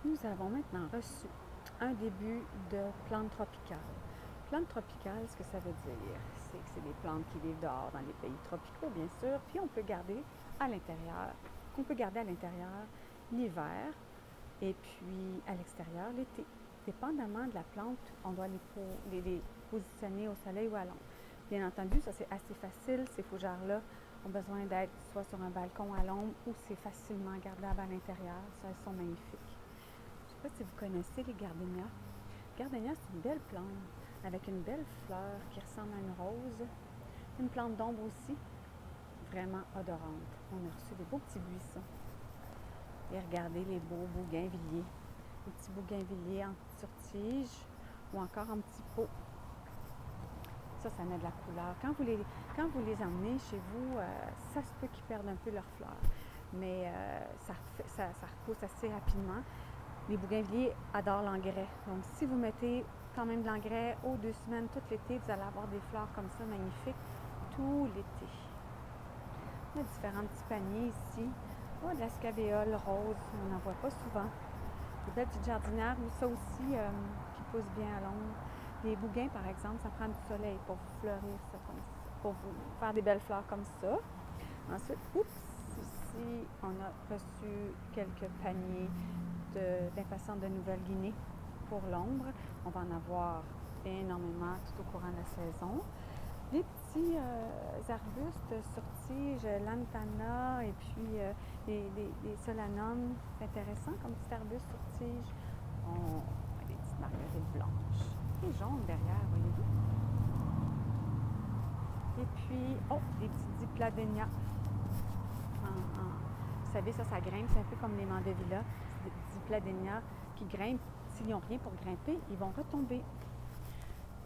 Nous avons maintenant reçu un début de plantes tropicales. Plantes tropicales, ce que ça veut dire, c'est que c'est des plantes qui vivent dehors dans les pays tropicaux, bien sûr, puis on peut garder à l'intérieur, qu'on peut garder à l'intérieur l'hiver et puis à l'extérieur l'été. Dépendamment de la plante, on doit les positionner au soleil ou à l'ombre. Bien entendu, ça c'est assez facile. Ces fougères-là ont besoin d'être soit sur un balcon à l'ombre ou c'est facilement gardable à l'intérieur. Ça, elles sont magnifiques. Je ne sais pas si vous connaissez les gardénias. Gardénia, c'est une belle plante avec une belle fleur qui ressemble à une rose. Une plante d'ombre aussi, vraiment odorante. On a reçu des beaux petits buissons. Et regardez les beaux bougainvilliers. Les petits bougainvilliers sur tige ou encore en petits pots. Ça met de la couleur. Quand vous les emmenez chez vous, ça se peut qu'ils perdent un peu leurs fleurs. Mais ça repousse assez rapidement. Les bougainvilliers adorent l'engrais. Donc, si vous mettez quand même de l'engrais aux 2 semaines, tout l'été, vous allez avoir des fleurs comme ça, magnifiques, tout l'été. On a différents petits paniers ici. Oh, de la scabéole rose, on n'en voit pas souvent. Des belles petites jardinières, ça aussi, qui poussent bien à l'ombre. Les bougains, par exemple, ça prend du soleil pour vous fleurir ça comme ça, pour vous faire des belles fleurs comme ça. Ensuite, ici, on a reçu quelques paniers d'impatiens de Nouvelle-Guinée pour l'ombre. On va en avoir énormément tout au courant de la saison. Des petits arbustes sur tige, lantana et puis des solanums. C'est intéressant comme petit arbuste sur tige. On a des petites marguerites blanches. Et jaunes derrière, voyez-vous. Et puis, des petits dipladénias. Vous savez, ça grimpe. C'est un peu comme les mandevillas. C'est des dipladénias qui grimpent. S'ils n'ont rien pour grimper, ils vont retomber.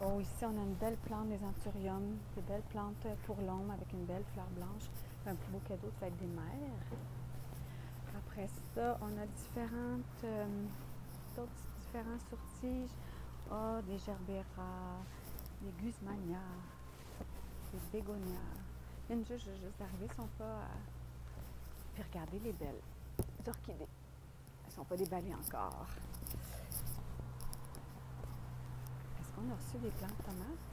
Oh, ici, on a une belle plante des anthuriums, des belles plantes pour l'ombre avec une belle fleur blanche. Un plus beau cadeau de fête des mères. Après ça, on a différents sur-tiges. Des gerberas, des guzmanias, des bégonias. Elles viennent juste d'arriver, elles sont pas... Puis regardez les belles orchidées. Elles ne sont pas déballées encore. Est-ce qu'on a reçu des plantes de tomates?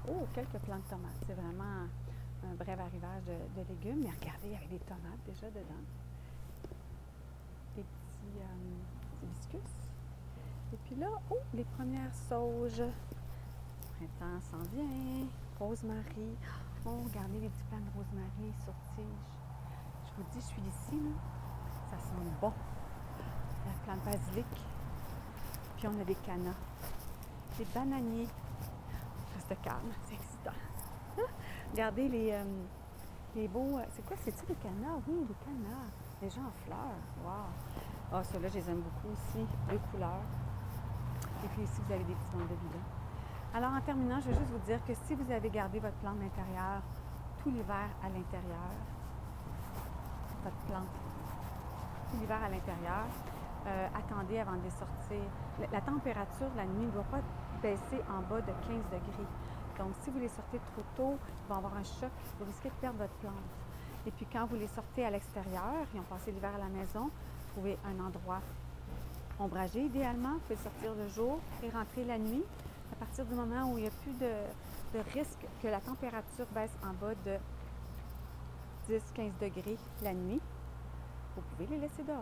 Oh, quelques plantes de tomates. C'est vraiment un bref arrivage de légumes. Mais regardez, il y avait des tomates déjà dedans. Des petits hibiscus. Et puis là, les premières sauges. Le printemps s'en vient. Rosemary. Oh, regardez les petits plants de rosemary sur tige. Je vous dis, je suis ici, là. Ça sent bon. La plante basilic. Puis on a des cannas. Des bananiers. Reste calme, c'est excitant. Regardez les beaux... C'est quoi, c'est-tu des cannas? Oui, des cannas. Déjà en fleurs. Wow! Ceux-là, je les aime beaucoup aussi. 2 couleurs. Et puis ici, vous avez des petits mandevilla. Alors, en terminant, je veux juste vous dire que si vous avez gardé votre plante d'intérieur tout l'hiver à l'intérieur, votre plante tout l'hiver à l'intérieur, attendez avant de les sortir. La température la nuit ne doit pas baisser en bas de 15 degrés. Donc, si vous les sortez trop tôt, il va y avoir un choc, vous risquez de perdre votre plante. Et puis, quand vous les sortez à l'extérieur, ils ont passé l'hiver à la maison, trouvez un endroit ombragé idéalement. Vous pouvez sortir le jour et rentrer la nuit. À partir du moment où il n'y a plus de risque que la température baisse en bas de 10-15 degrés la nuit, vous pouvez les laisser dehors.